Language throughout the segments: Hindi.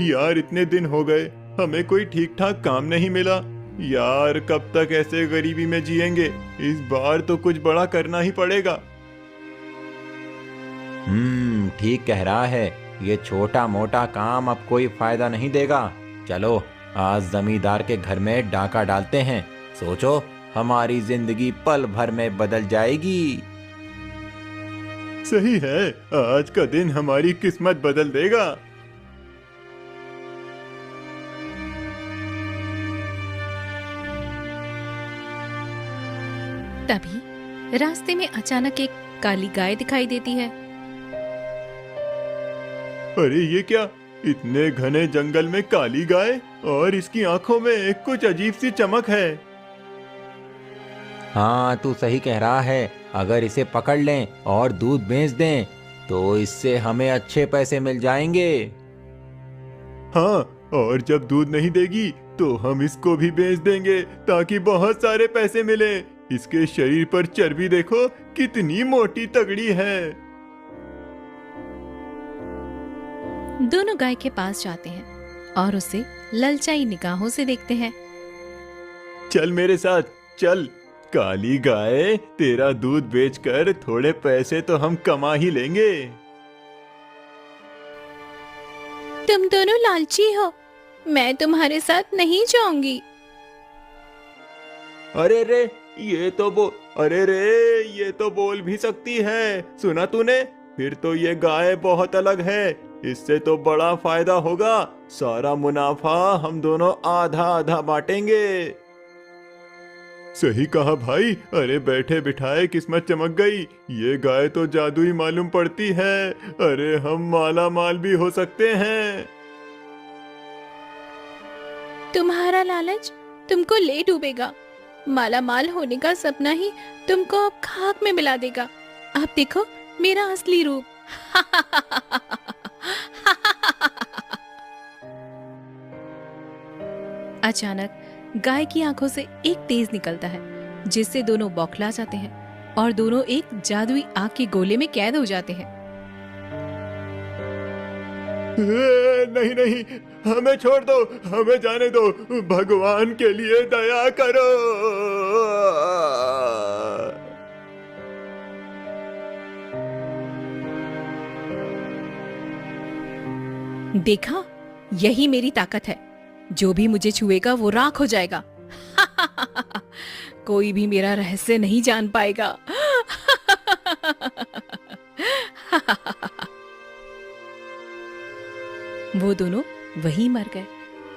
यार इतने दिन हो गए, हमें कोई ठीक ठाक काम नहीं मिला। यार कब तक ऐसे गरीबी में जिएंगे? इस बार तो कुछ बड़ा करना ही पड़ेगा। ठीक कह रहा है। ये छोटा मोटा काम अब कोई फायदा नहीं देगा। चलो आज जमींदार के घर में डाका डालते हैं। सोचो, हमारी जिंदगी पल भर में बदल जाएगी। सही है, आज का दिन हमारी किस्मत बदल देगा। तभी रास्ते में अचानक एक काली गाय दिखाई देती है। अरे ये क्या, इतने घने जंगल में काली गाय, और इसकी आंखों में कुछ अजीब सी चमक है। हाँ, तू सही कह रहा है। अगर इसे पकड़ लें और दूध बेच दें तो इससे हमें अच्छे पैसे मिल जाएंगे। हाँ, और जब दूध नहीं देगी तो हम इसको भी बेच देंगे ताकि बहुत सारे पैसे मिले। इसके शरीर पर चर्बी देखो, कितनी मोटी तगड़ी है। दोनों गाय के पास जाते हैं और उसे ललचाई निगाहों से देखते हैं। चल मेरे साथ चल। काली गाय, तेरा दूध बेचकर थोड़े पैसे तो हम कमा ही लेंगे। तुम दोनों लालची हो, मैं तुम्हारे साथ नहीं जाऊंगी। अरे रे, ये तो बोल भी सकती है। सुना तूने? फिर तो ये गाय बहुत अलग है। इससे तो बड़ा फायदा होगा। सारा मुनाफा हम दोनों आधा आधा बांटेंगे। सही कहा भाई। अरे बैठे बिठाए किस्मत चमक गई। ये गाय तो जादुई मालूम पड़ती है। अरे हम माला माल भी हो सकते हैं। तुम्हारा लालच तुमको ले डूबेगा। माला माल होने का सपना ही तुमको अब खाक में मिला देगा। अब देखो मेरा असली रूप। अचानक गाय की आंखों से एक तेज निकलता है, जिससे दोनों बौखला जाते हैं और दोनों एक जादुई आग के गोले में कैद हो जाते हैं। नहीं नहीं, हमें छोड़ दो, हमें जाने दो। भगवान के लिए दया करो। देखा, यही मेरी ताकत है। जो भी मुझे छुएगा वो राख हो जाएगा। कोई भी मेरा रहस्य नहीं जान पाएगा। वो दोनों वहीं मर गए,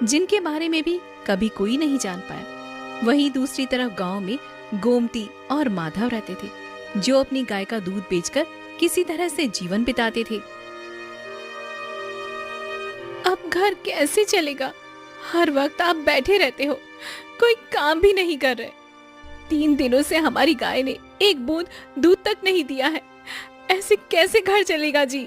जिनके बारे में भी कभी कोई नहीं जान पाया। वहीं दूसरी तरफ गांव में गोमती और माधव रहते थे, जो अपनी गाय का दूध बेचकर किसी तरह से जीवन बिताते थे। अब घर कैसे चलेगा? हर वक्त आप बैठे रहते हो, कोई काम भी नहीं कर रहे। 3 दिनों से हमारी गाय ने एक बूंद दूध तक नहीं दिया है। ऐसे कैसे घर चलेगा जी?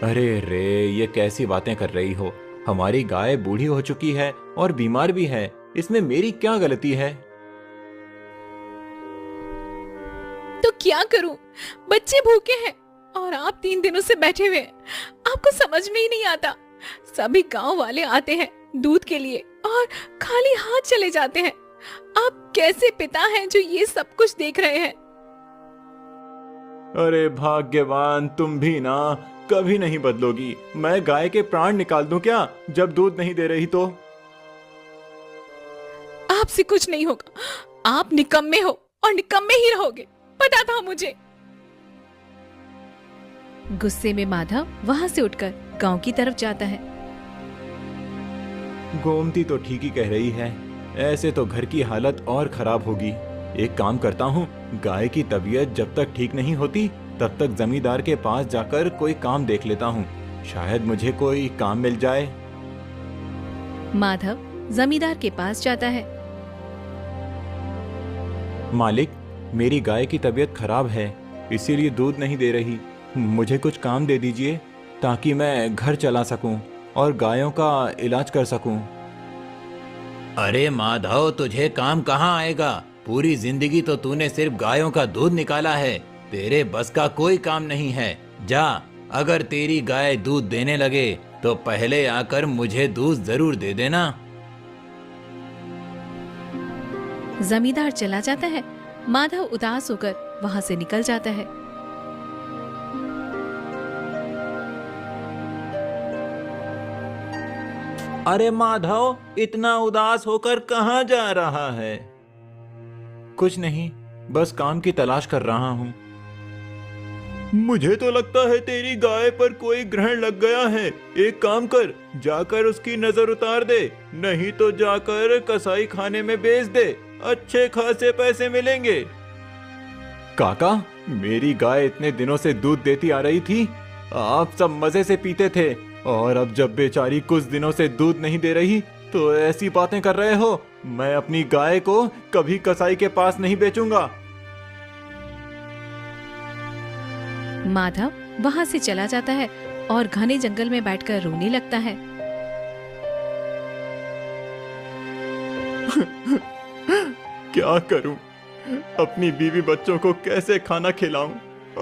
अरे रे, ये कैसी बातें कर रही हो? हमारी गाय बूढ़ी हो चुकी है और बीमार भी है। इसमें मेरी क्या गलती है? तो क्या करूं? बच्चे भूखे हैं और आप 3 दिनों से बैठे हुए हैं। आपको समझ में ही नहीं आता। सभी गांव वाले आते हैं दूध के लिए और खाली हाथ चले जाते हैं। आप कैसे पिता हैं जो ये सब कुछ देख रहे हैं? अरे भाग्यवान, तुम भी ना कभी नहीं बदलोगी। मैं गाय के प्राण निकाल दूं क्या, जब दूध नहीं दे रही तो? आपसे कुछ नहीं होगा। आप निकम्मे हो और निकम्मे ही रहोगे, पता था मुझे। गुस्से में माधव वहां से उठकर गांव की तरफ जाता है। गोमती तो ठीक ही कह रही है। ऐसे तो घर की हालत और खराब होगी। एक काम करता हूँ, गाय की तबीयत जब तक ठीक नहीं होती तब तक जमींदार के पास जाकर कोई काम देख लेता हूँ। शायद मुझे कोई काम मिल जाए। माधव जमींदार के पास जाता है। मालिक, मेरी गाय की तबीयत खराब है, इसीलिए दूध नहीं दे रही। मुझे कुछ काम दे दीजिए ताकि मैं घर चला सकूं और गायों का इलाज कर सकूं। अरे माधव, तुझे काम कहाँ आएगा? पूरी जिंदगी तो तूने सिर्फ गायों का दूध निकाला है। तेरे बस का कोई काम नहीं है। जा, अगर तेरी गाय दूध देने लगे तो पहले आकर मुझे दूध जरूर दे देना। जमींदार चला जाता है। माधव उदास होकर वहां से निकल जाता है। अरे माधव, इतना उदास होकर कहाँ जा रहा है? कुछ नहीं, बस काम की तलाश कर रहा हूँ। मुझे तो लगता है तेरी गाय पर कोई ग्रहण लग गया है। एक काम कर, जाकर उसकी नजर उतार दे, नहीं तो जाकर कसाई खाने में बेच दे, अच्छे खासे पैसे मिलेंगे। काका, मेरी गाय इतने दिनों से दूध देती आ रही थी, आप सब मजे से पीते थे, और अब जब बेचारी कुछ दिनों से दूध नहीं दे रही तो ऐसी बातें कर रहे हो। मैं अपनी गाय को कभी कसाई के पास नहीं बेचूंगा। माधव वहां से चला जाता है और घने जंगल में बैठकर रोने लगता है। क्या करूं? अपनी बीवी बच्चों को कैसे खाना खिलाऊं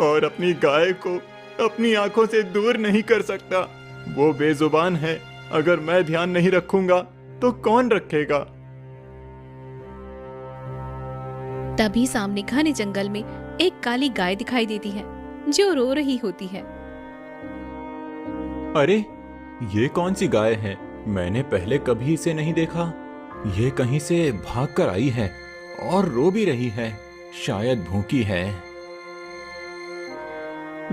और अपनी गाय को अपनी आंखों से दूर नहीं कर सकता। वो बेजुबान है, अगर मैं ध्यान नहीं रखूंगा तो कौन रखेगा? तभी सामने घने जंगल में एक काली गाय दिखाई देती है जो रो रही होती है। अरे, ये कौन सी गाय है? मैंने पहले कभी इसे नहीं देखा। ये कहीं से भाग कर आई है और रो भी रही है, शायद भूखी है।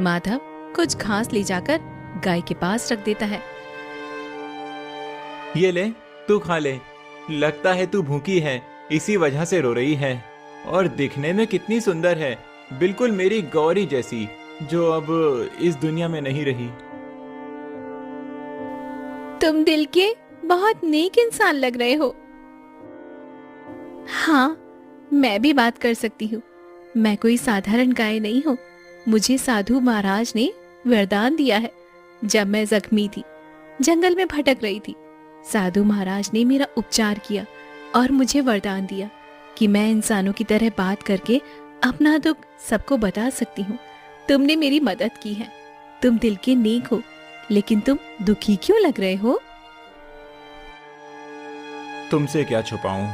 माधव कुछ घास ले जाकर गाय के पास रख देता है। ये ले, तू खा ले। लगता है तू भूखी है, इसी वजह से रो रही है। और दिखने में कितनी सुंदर है, बिल्कुल मेरी गौरी जैसी, जो अब इस दुनिया में नहीं रही। तुम दिल के बहुत नेक इंसान लग रहे हो। हाँ, मैं भी बात कर सकती हूँ। मैं कोई साधारण गाय नहीं हूँ। मुझे साधु महाराज ने वरदान दिया है। जब मैं जख्मी थी, जंगल में भटक रही थी, साधु महाराज ने मेरा उपचार किया और मुझे वरदान दिया कि मैं इंसानों की तरह बात करके अपना दुख सबको बता सकती हूँ। तुमने मेरी मदद की है। तुम दिल के नेक हो, लेकिन तुम दुखी क्यों लग रहे हो? तुमसे क्या छुपाऊं?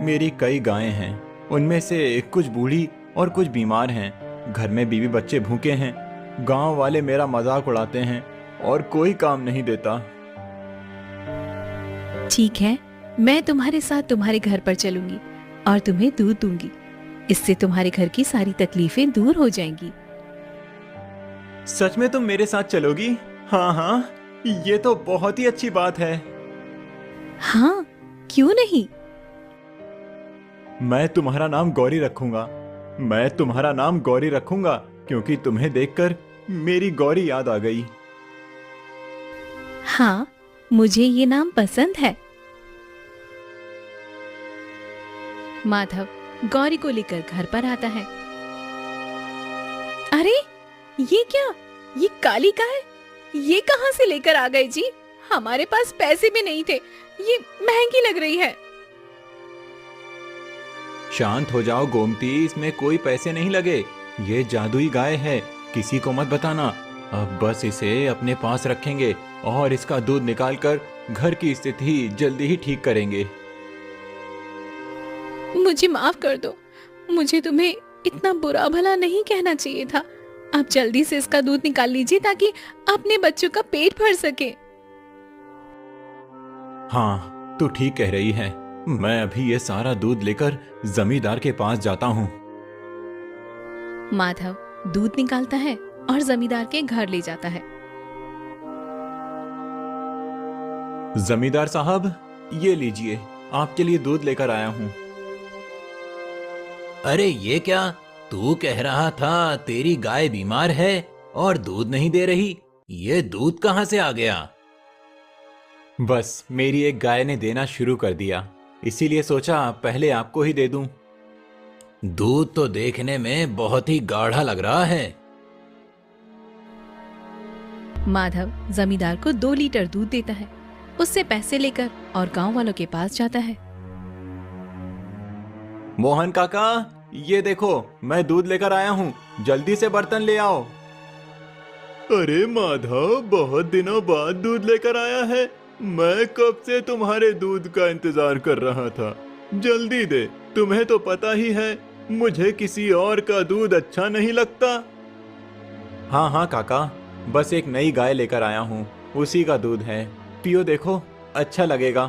मेरी कई गायें हैं, उनमें से कुछ बूढ़ी और कुछ बीमार हैं। घर में बीवी बच्चे भूखे हैं। गांव वाले मेरा मजाक उड़ाते हैं और कोई काम नहीं देता। ठीक है, मैं तुम्हारे साथ तुम्हारे घर पर चलूंगी और तुम्हें दूध दूंगी। इससे तुम्हारे घर की सारी तकलीफें दूर हो जाएंगी। सच में तुम मेरे साथ चलोगी? हाँ हाँ, ये तो बहुत ही अच्छी बात है। हाँ, क्यों नहीं? मैं तुम्हारा नाम गौरी रखूंगा। मैं तुम्हारा नाम गौरी रखूंगा क्योंकि तुम्हें देखकर मेरी गौरी याद आ गई। हाँ, मुझे ये नाम पसंद है। माधव गौरी को लेकर घर पर आता है। अरे, ये क्या? ये काली का है? ये कहां से लेकर आ गए जी? हमारे पास पैसे भी नहीं थे। ये महंगी लग रही है। शांत हो जाओ गोमती, इसमें कोई पैसे नहीं लगे। ये जादुई गाय है, किसी को मत बताना। अब बस इसे अपने पास रखेंगे और इसका दूध निकालकर घर की स्थिति जल्दी ही ठीक करेंगे। मुझे माफ कर दो। मुझे तुम्हें इतना बुरा भला नहीं कहना चाहिए था। आप जल्दी से इसका दूध निकाल लीजिए ताकि अपने बच्चों का पेट भर सके। हाँ, तू ठीक कह रही है। मैं अभी ये सारा दूध लेकर जमींदार के पास जाता हूँ। माधव दूध निकालता है और जमींदार के घर ले जाता है। जमींदार साहब, ये लीजिए, आपके लिए दूध लेकर आया हूँ। अरे ये क्या? तू कह रहा था तेरी गाय बीमार है और दूध नहीं दे रही। ये दूध कहाँ से आ गया? बस मेरी एक गाय ने देना शुरू कर दिया, इसीलिए सोचा पहले आपको ही दे दूं। दूध तो देखने में बहुत ही गाढ़ा लग रहा है। माधव जमींदार को 2 लीटर दूध देता है। उससे पैसे लेकर और गांव वालों के पास जाता है। मोहन काका, ये देखो, मैं दूध लेकर आया हूँ, जल्दी से बर्तन ले आओ। अरे माधव, बहुत दिनों बाद दूध लेकर आया है। मैं कब से तुम्हारे दूध का इंतजार कर रहा था। जल्दी दे, तुम्हें तो पता ही है मुझे किसी और का दूध अच्छा नहीं लगता। हाँ हाँ काका, बस एक नई गाय लेकर आया हूँ, उसी का दूध है, पियो देखो, अच्छा लगेगा।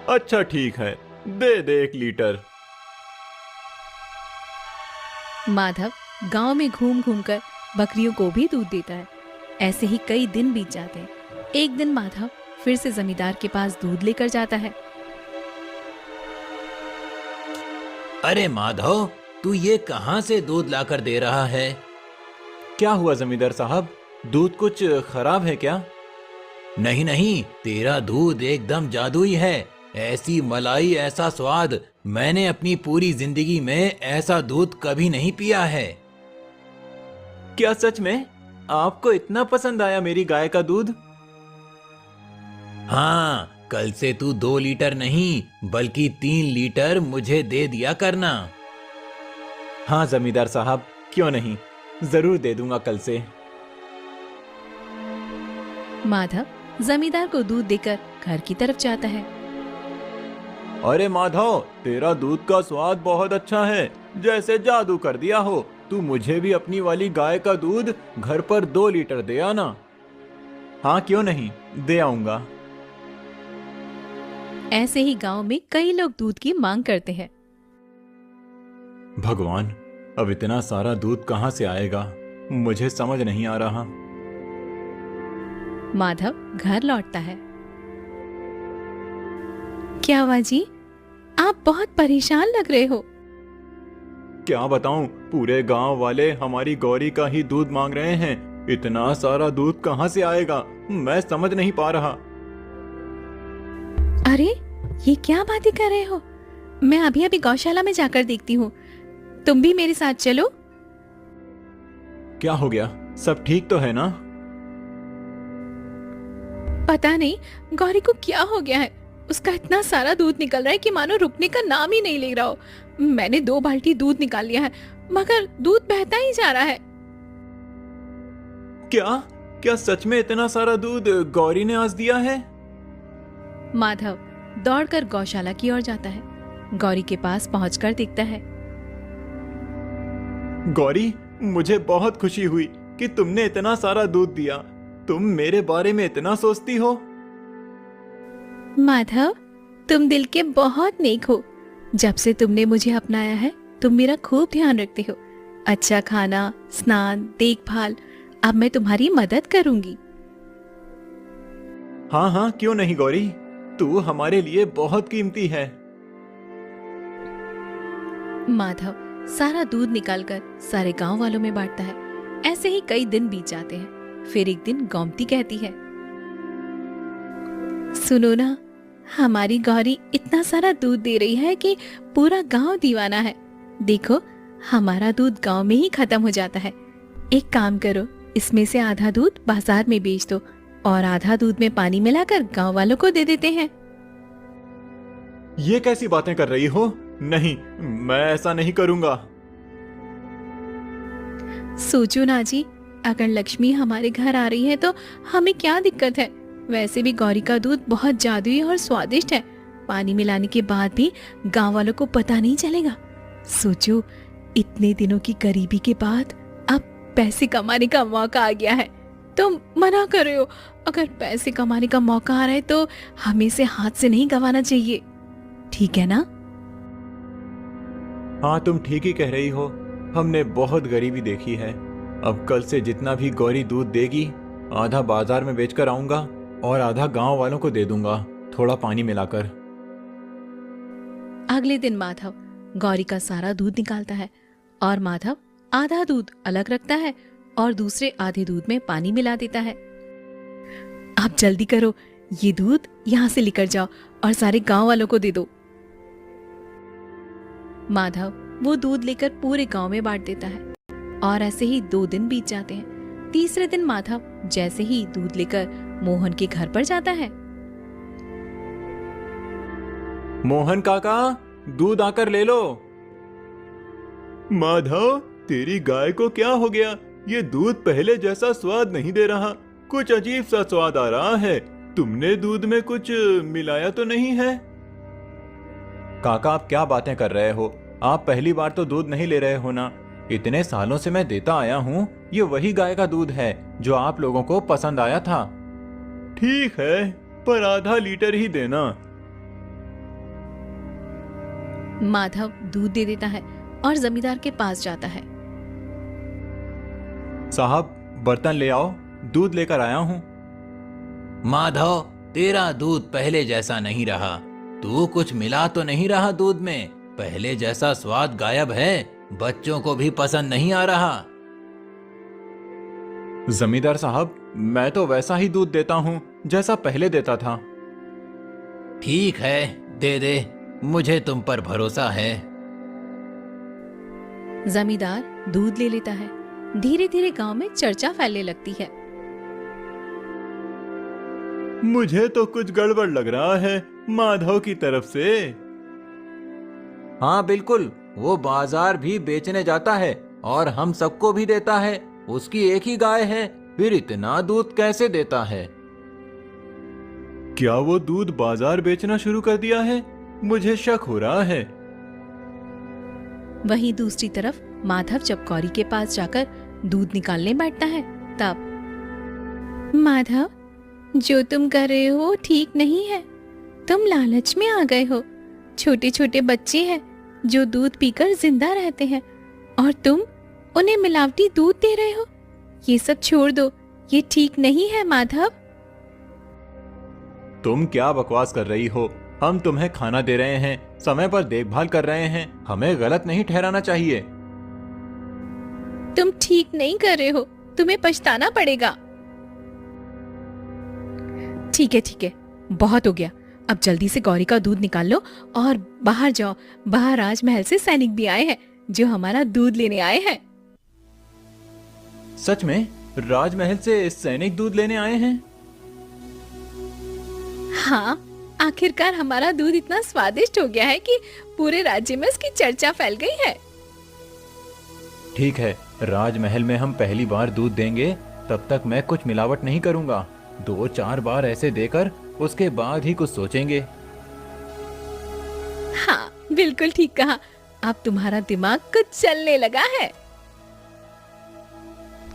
अच्छा ठीक है, दे दे 1 लीटर। माधव गांव में घूम घूम कर बकरियों को भी दूध देता है। ऐसे ही कई दिन बीत जाते हैं। एक दिन माधव फिर से जमींदार के पास दूध लेकर जाता है। अरे माधव, तू ये कहाँ से दूध लाकर दे रहा है? क्या हुआ जमींदार साहब, दूध कुछ खराब है क्या? नहीं नहीं, तेरा दूध एकदम जादुई है। ऐसी मलाई, ऐसा स्वाद मैंने अपनी पूरी जिंदगी में ऐसा दूध कभी नहीं पिया है। क्या सच में? आपको इतना पसंद आया मेरी गाय का दूध? हाँ, कल से तू 2 लीटर नहीं बल्कि 3 लीटर मुझे दे दिया करना। हाँ जमींदार साहब, क्यों नहीं, जरूर दे दूंगा कल से। माधव जमींदार को दूध देकर घर की तरफ जाता है। अरे माधव, तेरा दूध का स्वाद बहुत अच्छा है, जैसे जादू कर दिया हो। तू मुझे भी अपनी वाली गाय का दूध घर पर 2 लीटर दे आना। हाँ क्यों नहीं, दे आऊंगा। ऐसे ही गांव में कई लोग दूध की मांग करते हैं। भगवान, अब इतना सारा दूध कहाँ से आएगा, मुझे समझ नहीं आ रहा। माधव घर लौटता है। क्या हुआ जी, आप बहुत परेशान लग रहे हो। क्या बताऊं, पूरे गांव वाले हमारी गौरी का ही दूध मांग रहे हैं। इतना सारा दूध कहाँ से आएगा, मैं समझ नहीं पा रहा। अरे ये क्या बातें कर रहे हो, मैं अभी अभी गौशाला में जाकर देखती हूँ, तुम भी मेरे साथ चलो। क्या हो गया, सब ठीक तो है ना? पता नहीं गौरी को क्या हो गया है, उसका इतना सारा दूध निकल रहा है कि मानो रुकने का नाम ही नहीं ले रहा हो। मैंने 2 बाल्टी दूध निकाल लिया है, मगर दूध बहता ही जा रहा है। क्या क्या सच में इतना सारा दूध गौरी ने आज दिया है? माधव दौड़कर गौशाला की ओर जाता है। गौरी के पास पहुंचकर देखता है। गौरी, मुझे बहुत खुशी हुई कि तुमने इतना सारा दूध दिया। तुम मेरे बारे में इतना सोचती हो। माधव, तुम दिल के बहुत नेक हो। जब से तुमने मुझे अपनाया है, तुम मेरा खूब ध्यान रखते हो। अच्छा खाना, स्नान, देखभाल, अब मैं तुम्हारी मदद करूंगी। हाँ हाँ क्यों नहीं गौरी, तू हमारे लिए बहुत कीमती है। माधव सारा दूध निकालकर सारे गांव वालों में बांटता है। ऐसे ही कई दिन बीत जाते हैं। फिर एक दिन गोमती कहती है, सुनो ना, हमारी गौरी इतना सारा दूध दे रही है कि पूरा गांव दीवाना है। देखो, हमारा दूध गांव में ही खत्म हो जाता है। एक काम करो, इसमें से आधा दूध बाजार में बेच दो और आधा दूध में पानी मिलाकर गांव वालों को दे देते हैं। ये कैसी बातें कर रही हो? नहीं, मैं ऐसा नहीं करूंगा। सोचो ना जी, अगर लक्ष्मी हमारे घर आ रही है तो हमें क्या दिक्कत है। वैसे भी गौरी का दूध बहुत जादुई और स्वादिष्ट है। पानी मिलाने के बाद भी गांव वालों को पता नहीं चलेगा। सोचो, इतने दिनों की गरीबी के बाद अब पैसे कमाने का मौका आ गया है। तुम मना कर रहे हो। अगर पैसे कमाने का मौका आ रहा है तो हमें इसे हाथ से नहीं गंवाना चाहिए, ठीक है ना? हाँ, तुम ठीक ही कह रही हो। हमने बहुत गरीबी देखी है। अब कल से जितना भी गौरी दूध देगी, आधा बाजार में बेचकर आऊंगा और आधा गांव वालों को दे दूंगा, थोड़ा पानी मिलाकर। अगले दिन माधव गौरी का सारा दूध निकालता है और माधव आधा दूध अलग रखता है और दूसरे आधे दूध में पानी मिला देता है। आप जल्दी करो, ये दूध यहाँ से लेकर जाओ और सारे गांव वालों को दे दो। माधव वो दूध लेकर पूरे गांव में बांट देता है और ऐसे ही 2 दिन बीत जाते हैं। तीसरे दिन माधव जैसे ही दूध लेकर मोहन के घर पर जाता है। मोहन काका, दूध आकर ले लो। माधव, तेरी गाय को क्या हो गया? ये दूध पहले जैसा स्वाद नहीं दे रहा, कुछ अजीब सा स्वाद आ रहा है। तुमने दूध में कुछ मिलाया तो नहीं है? काका, आप क्या बातें कर रहे हो? आप पहली बार तो दूध नहीं ले रहे हो ना? इतने सालों से मैं देता आया हूँ, ये वही गाय का दूध है जो आप लोगों को पसंद आया था। ठीक है, पर आधा लीटर ही देना। माधव दूध दे देता है और जमींदार के पास जाता है। साहब, बर्तन ले आओ, दूध लेकर आया हूँ। माधव, तेरा दूध पहले जैसा नहीं रहा। तू कुछ मिला तो नहीं रहा दूध में? पहले जैसा स्वाद गायब है, बच्चों को भी पसंद नहीं आ रहा। जमींदार साहब, मैं तो वैसा ही दूध देता हूँ जैसा पहले देता था। ठीक है, दे दे, मुझे तुम पर भरोसा है। जमींदार दूध ले लेता है। धीरे धीरे गांव में चर्चा फैलने लगती है। मुझे तो कुछ गड़बड़ लग रहा है माधव की तरफ से। हाँ बिल्कुल, वो बाजार भी बेचने जाता है और हम सबको भी देता है। उसकी एक ही गाय है, फिर इतना दूध कैसे देता है? क्या वो दूध बाजार बेचना शुरू कर दिया है? मुझे शक हो रहा है। वहीं दूसरी तरफ माधव जब गौरी के पास जाकर दूध निकालने बैठता है, तब माधव, जो तुम कर रहे हो ठीक नहीं है। तुम लालच में आ गए हो। छोटे छोटे बच्चे हैं जो दूध पीकर जिंदा रहते हैं और तुम उन्हें मिलावटी दूध दे रहे हो। ये सब छोड़ दो, ये ठीक नहीं है माधव। तुम क्या बकवास कर रही हो? हम तुम्हें खाना दे रहे हैं, समय पर देखभाल कर रहे हैं, हमें गलत नहीं ठहराना चाहिए। तुम ठीक नहीं कर रहे हो, तुम्हें पछताना पड़ेगा। ठीक है, बहुत हो गया। अब जल्दी से गौरी का दूध निकाल लो और बाहर जाओ। बाहर राजमहल से सैनिक भी आए हैं जो हमारा दूध लेने आए हैं। सच में? राजमहल से सैनिक दूध लेने आए हैं? हाँ, आखिरकार हमारा दूध इतना स्वादिष्ट हो गया है कि पूरे राज्य में इसकी चर्चा फैल गई है। ठीक है, राजमहल में हम पहली बार दूध देंगे, तब तक मैं कुछ मिलावट नहीं करूंगा। 2-4 बार ऐसे देकर उसके बाद ही कुछ सोचेंगे। हाँ, बिल्कुल ठीक कहा। अब तुम्हारा दिमाग कुछ चलने लगा है।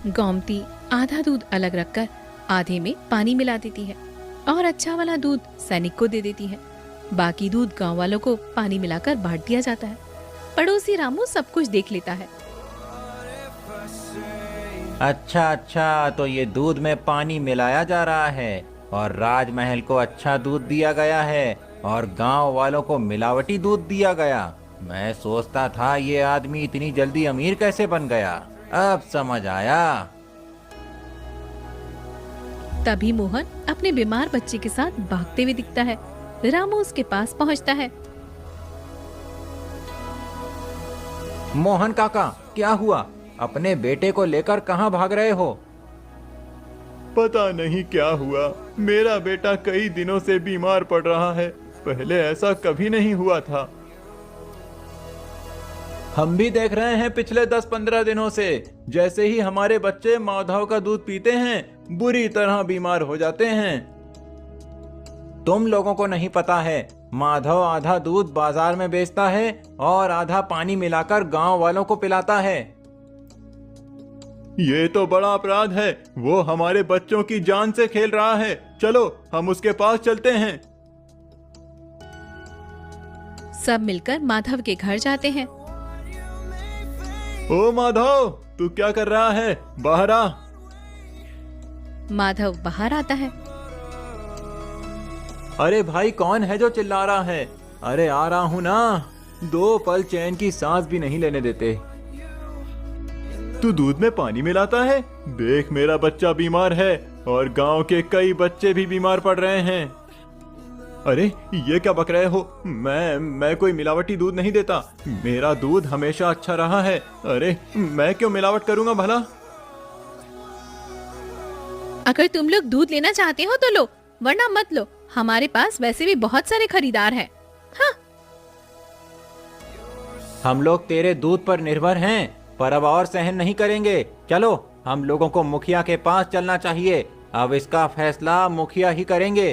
गोमती आधा दूध अलग रखकर आधे में पानी मिला देती है और अच्छा वाला दूध सैनिक को दे देती है। बाकी दूध गांव वालों को पानी मिलाकर बांट दिया जाता है। पड़ोसी रामू सब कुछ देख लेता है। अच्छा, तो ये दूध में पानी मिलाया जा रहा है और राजमहल को अच्छा दूध दिया गया है और गांव वालों को मिलावटी दूध दिया गया। मैं सोचता था ये आदमी इतनी जल्दी अमीर कैसे बन गया, अब समझ आया। तभी मोहन अपने बीमार बच्चे के साथ भागते हुए दिखता है। रामू उसके पास पहुंचता है। मोहन काका, क्या हुआ? अपने बेटे को लेकर कहाँ भाग रहे हो? पता नहीं क्या हुआ, मेरा बेटा कई दिनों से बीमार पड़ रहा है। पहले ऐसा कभी नहीं हुआ था। हम भी देख रहे हैं पिछले 10-15 दिनों से, जैसे ही हमारे बच्चे माधव का दूध पीते हैं बुरी तरह बीमार हो जाते हैं। तुम लोगों को नहीं पता है, माधव आधा दूध बाजार में बेचता है और आधा पानी मिलाकर गांव वालों को पिलाता है। ये तो बड़ा अपराध है। वो हमारे बच्चों की जान से खेल रहा है। चलो हम उसके पास चलते हैं। सब मिलकर माधव के घर जाते हैं। ओ माधव, तू क्या कर रहा है? बाहर आ। माधव बाहर आता है। अरे भाई, कौन है जो चिल्ला रहा है? अरे आ रहा हूं ना। 2 पल चैन की सांस भी नहीं लेने देते। तू दूध में पानी मिलाता है? देख, मेरा बच्चा बीमार है और गांव के कई बच्चे भी बीमार पड़ रहे हैं। अरे ये क्या बक रहे हो? मैं कोई मिलावटी दूध नहीं देता। मेरा दूध हमेशा अच्छा रहा है। अरे मैं क्यों मिलावट करूंगा भला? अगर तुम लोग दूध लेना चाहते हो तो लो, वरना मत लो। हमारे पास वैसे भी बहुत सारे खरीदार हैं। हाँ। हम लोग तेरे दूध पर निर्भर हैं, पर अब और सहन नहीं करेंगे। चलो हम लोगों को मुखिया के पास चलना चाहिए। अब इसका फैसला मुखिया ही करेंगे।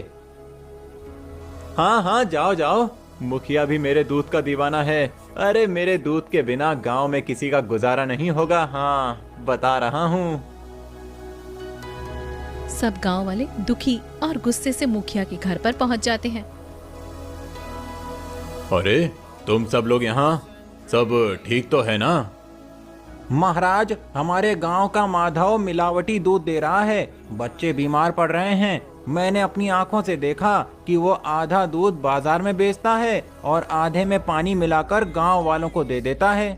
हाँ हाँ, जाओ जाओ, मुखिया भी मेरे दूध का दीवाना है। अरे मेरे दूध के बिना गांव में किसी का गुजारा नहीं होगा। हाँ, बता रहा हूँ। सब गांव वाले दुखी और गुस्से से मुखिया के घर पर पहुंच जाते हैं। अरे तुम सब लोग यहाँ, सब ठीक तो है ना? महाराज, हमारे गांव का माधव मिलावटी दूध दे रहा है। बच्चे बीमार पड़ रहे हैं। मैंने अपनी आंखों से देखा कि वो आधा दूध बाजार में बेचता है और आधे में पानी मिलाकर गांव वालों को दे देता है।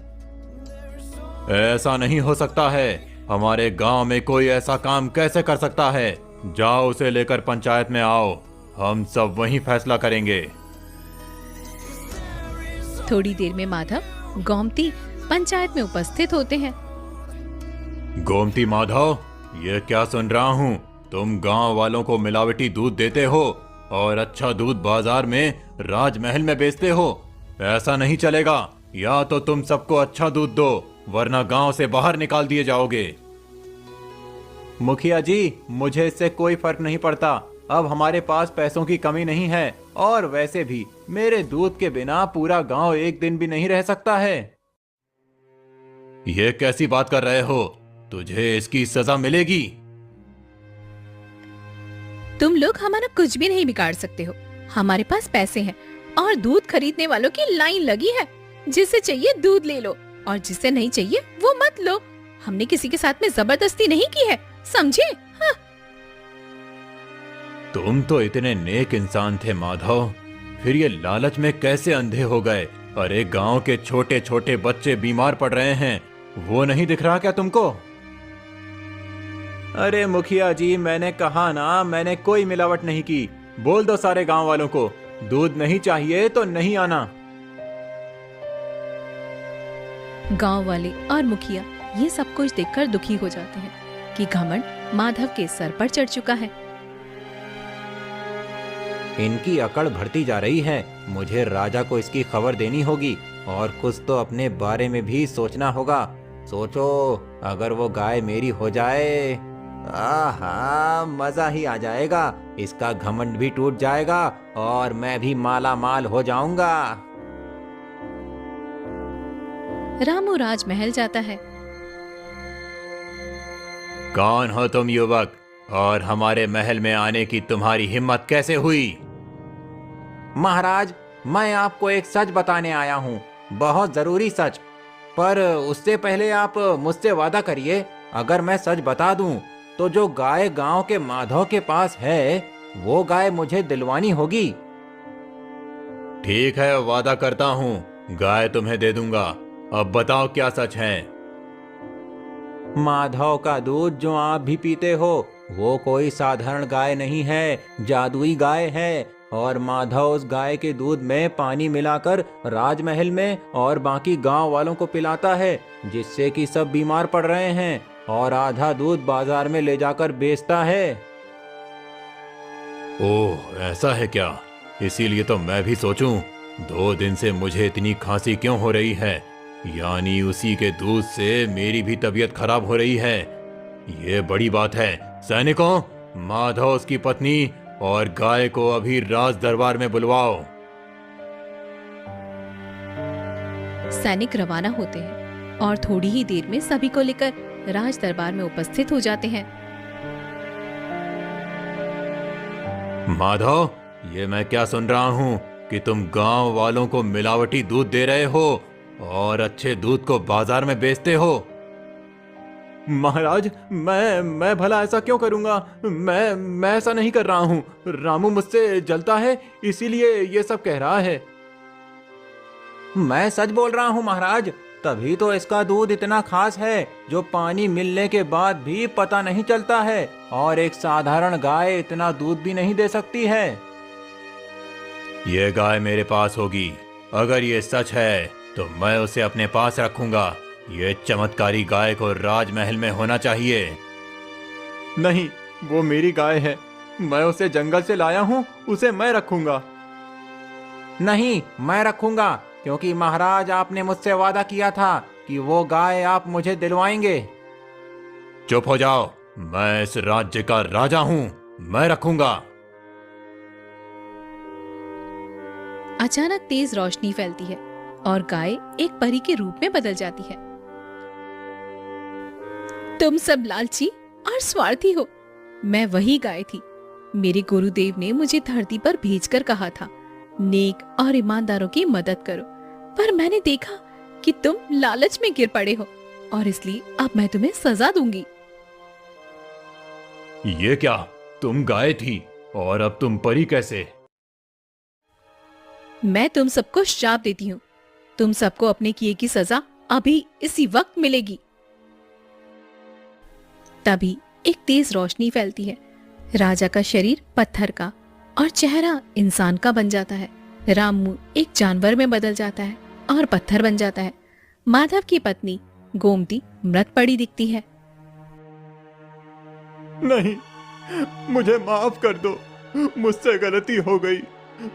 ऐसा नहीं हो सकता है। हमारे गांव में कोई ऐसा काम कैसे कर सकता है? जाओ उसे लेकर पंचायत में आओ, हम सब वहीं फैसला करेंगे। थोड़ी देर में माधव गोमती पंचायत में उपस्थित होते हैं। गोमती माधव, ये क्या सुन रहा हूँ? तुम गांव वालों को मिलावटी दूध देते हो और अच्छा दूध बाजार में राजमहल में बेचते हो। ऐसा नहीं चलेगा। या तो तुम सबको अच्छा दूध दो, वरना गांव से बाहर निकाल दिए जाओगे। मुखिया जी, मुझे इससे कोई फर्क नहीं पड़ता। अब हमारे पास पैसों की कमी नहीं है और वैसे भी मेरे दूध के बिना पूरा गांव एक दिन भी नहीं रह सकता है। ये कैसी बात कर रहे हो? तुझे इसकी सजा मिलेगी। तुम लोग हमारा कुछ भी नहीं बिगाड़ सकते हो। हमारे पास पैसे हैं और दूध खरीदने वालों की लाइन लगी है। जिसे चाहिए दूध ले लो और जिसे नहीं चाहिए वो मत लो। हमने किसी के साथ में जबरदस्ती नहीं की है, समझे? हाँ। तुम तो इतने नेक इंसान थे माधव, फिर ये लालच में कैसे अंधे हो गए? अरे गांव के छोटे छोटे बच्चे बीमार पड़ रहे हैं, वो नहीं दिख रहा क्या तुमको? अरे मुखिया जी, मैंने कहा ना, मैंने कोई मिलावट नहीं की। बोल दो सारे गांव वालों को, दूध नहीं चाहिए तो नहीं आना। गांव वाले और मुखिया ये सब कुछ देखकर दुखी हो जाते हैं कि घमंड माधव के सर पर चढ़ चुका है। इनकी अकड़ बढ़ती जा रही है। मुझे राजा को इसकी खबर देनी होगी और कुछ तो अपने बारे में भी सोचना होगा। सोचो, अगर वो गाय मेरी हो जाए, आहा, मजा ही आ जाएगा। इसका घमंड भी टूट जाएगा और मैं भी माला माल हो जाऊंगा। रामू राजमहल जाता है। कौन हो तुम युवक, और हमारे महल में आने की तुम्हारी हिम्मत कैसे हुई? महाराज, मैं आपको एक सच बताने आया हूँ, बहुत जरूरी सच। पर उससे पहले आप मुझसे वादा करिए, अगर मैं सच बता दूं तो जो गाय गांव के माधव के पास है वो गाय मुझे दिलवानी होगी। ठीक है, वादा करता हूँ, गाय तुम्हें दे दूंगा। अब बताओ क्या सच है? माधव का दूध जो आप भी पीते हो वो कोई साधारण गाय नहीं है, जादुई गाय है। और माधव उस गाय के दूध में पानी मिलाकर राजमहल में और बाकी गांव वालों को पिलाता है, जिससे कि सब बीमार पड़ रहे हैं, और आधा दूध बाजार में ले जाकर बेचता है। ओह, ऐसा है क्या? इसीलिए तो मैं भी सोचूं, 2 दिन से मुझे इतनी खांसी क्यों हो रही है। यानी उसी के दूध से मेरी भी तबीयत खराब हो रही है। ये बड़ी बात है। सैनिकों, माधव, उसकी पत्नी और गाय को अभी राज दरबार में बुलवाओ। सैनिक रवाना होते हैं और थोड़ी ही देर में सभी को लेकर राज दरबार में उपस्थित हो जाते हैं। माधव, ये मैं क्या सुन रहा हूँ कि तुम गांव वालों को मिलावटी दूध दे रहे हो और अच्छे दूध को बाजार में बेचते हो। महाराज, मैं भला ऐसा क्यों करूंगा? मैं ऐसा नहीं कर रहा हूँ। रामू मुझसे जलता है, इसीलिए ये सब कह रहा है। मैं सच बोल रहा हूँ महाराज, तभी तो इसका दूध इतना खास है, जो पानी मिलने के बाद भी पता नहीं चलता है, और एक साधारण गाय इतना दूध भी नहीं दे सकती है। ये गाय मेरे पास होगी। अगर ये सच है तो मैं उसे अपने पास रखूंगा। ये चमत्कारी गाय को राजमहल में होना चाहिए। नहीं, वो मेरी गाय है। मैं उसे जंगल से लाया हूँ, उसे मैं रखूंगा। नहीं, मैं रखूंगा, क्योंकि महाराज आपने मुझसे वादा किया था कि वो गाय आप मुझे दिलवाएंगे। चुप हो जाओ, मैं इस राज्य का राजा हूं, मैं रखूंगा। अचानक तेज रोशनी फैलती है और गाय एक परी के रूप में बदल जाती है। तुम सब लालची और स्वार्थी हो। मैं वही गाय थी। मेरे गुरुदेव ने मुझे धरती पर भेजकर कहा था, नेक और ईमानदारों की मदद करो, पर मैंने देखा कि तुम लालच में गिर पड़े हो और इसलिए अब मैं तुम्हें सजा दूंगी। ये क्या, तुम गाय थी और अब तुम परी कैसे? मैं तुम सबको श्राप देती हूँ। तुम सबको अपने किए की सजा अभी इसी वक्त मिलेगी। तभी एक तेज रोशनी फैलती है। राजा का शरीर पत्थर का और चेहरा इंसान का बन जाता है। रामू एक जानवर में बदल जाता है और पत्थर बन जाता है। माधव की पत्नी गोमती मृत पड़ी दिखती है। नहीं, मुझे माफ कर दो, मुझसे गलती हो गई,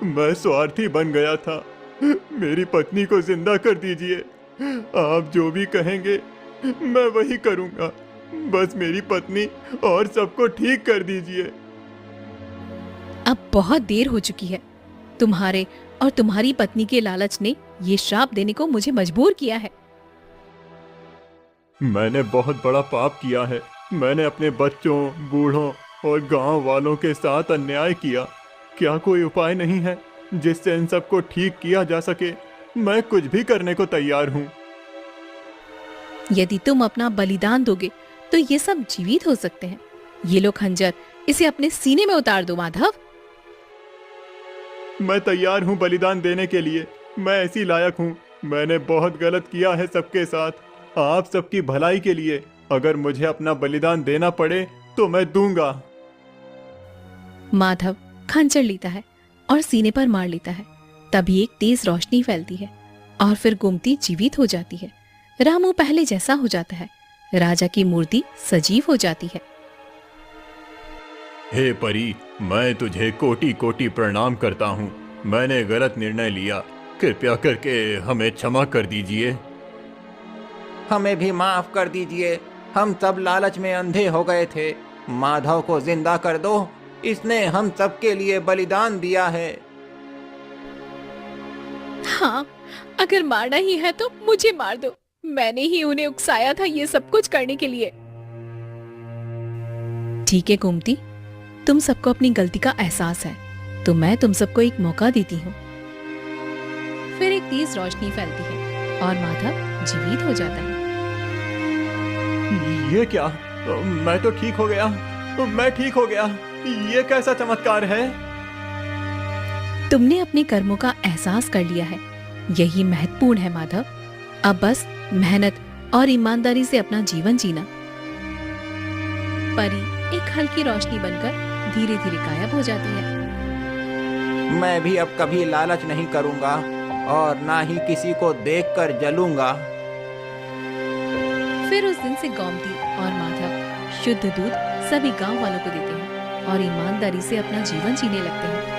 मैं स्वार्थी बन गया था। मेरी पत्नी को जिंदा कर दीजिए, आप जो भी कहेंगे मैं वही करूंगा, बस मेरी पत्नी और सबको ठीक कर दीजिए। अब बहुत देर हो चुकी है। तुम्हारे और तुम्हारी पत्नी के लालच ने ये श्राप देने को मुझे मजबूर किया है। मैंने बहुत बड़ा पाप किया है। मैंने अपने बच्चों, बूढ़ों और गांव वालों के साथ अन्याय किया। क्या कोई उपाय नहीं है जिससे इन सबको ठीक किया जा सके? मैं कुछ भी करने को तैयार हूँ। यदि तुम अपना बलिदान दोगे तो ये सब जीवित हो सकते हैं। ये लो खंजर, इसे अपने सीने में उतार दो माधव। मैं तैयार हूँ बलिदान देने के लिए। मैं ऐसी लायक हूँ। मैंने बहुत गलत किया है सबके साथ, आप सबकी भलाई के लिए। अगर मुझे अपना बलिदान देना पड़े तो मैं दूंगा। माधव खंजर लेता है और सीने पर मार लेता है। तभी एक तेज रोशनी फैलती है और फिर गोमती जीवित हो जाती है। रामू पहले जैसा हो जाता है। राजा की मूर्ति सजीव हो जाती है। हे परी, मैं तुझे कोटि कोटि प्रणाम करता हूँ। मैंने गलत निर्णय लिया, कृपया करके हमें क्षमा कर दीजिए। हमें भी माफ कर दीजिए, हम सब लालच में अंधे हो गए थे। माधव को जिंदा कर दो, इसने हम सबके लिए बलिदान दिया है। हाँ, अगर मारना ही है तो मुझे मार दो। मैंने ही उन्हें उकसाया था ये सब कुछ करने के लिए। ठीक है गोमती, तुम सबको अपनी गलती का एहसास है, तो मैं तुम सबको एक मौका देती हूँ। फिर एक तेज रोशनी फैलती है और माधव जीवित हो जाता है। ये क्या? मैं तो ठीक हो गया, मैं ठीक हो गया। ये कैसा चमत्कार है? तुमने अपने कर्मों का एहसास कर लिया है, यही महत्वपूर्ण है माधव। अब बस मेहनत और ईमानदारी से अपना जीवन जीना। परी एक हल्की रोशनी बनकर धीरे धीरे गायब हो जाती है। मैं भी अब कभी लालच नहीं करूंगा और ना ही किसी को देखकर जलूंगा। फिर उस दिन से गोमती और माधव शुद्ध दूध सभी गांव वालों को देते हैं और ईमानदारी से अपना जीवन जीने लगते हैं।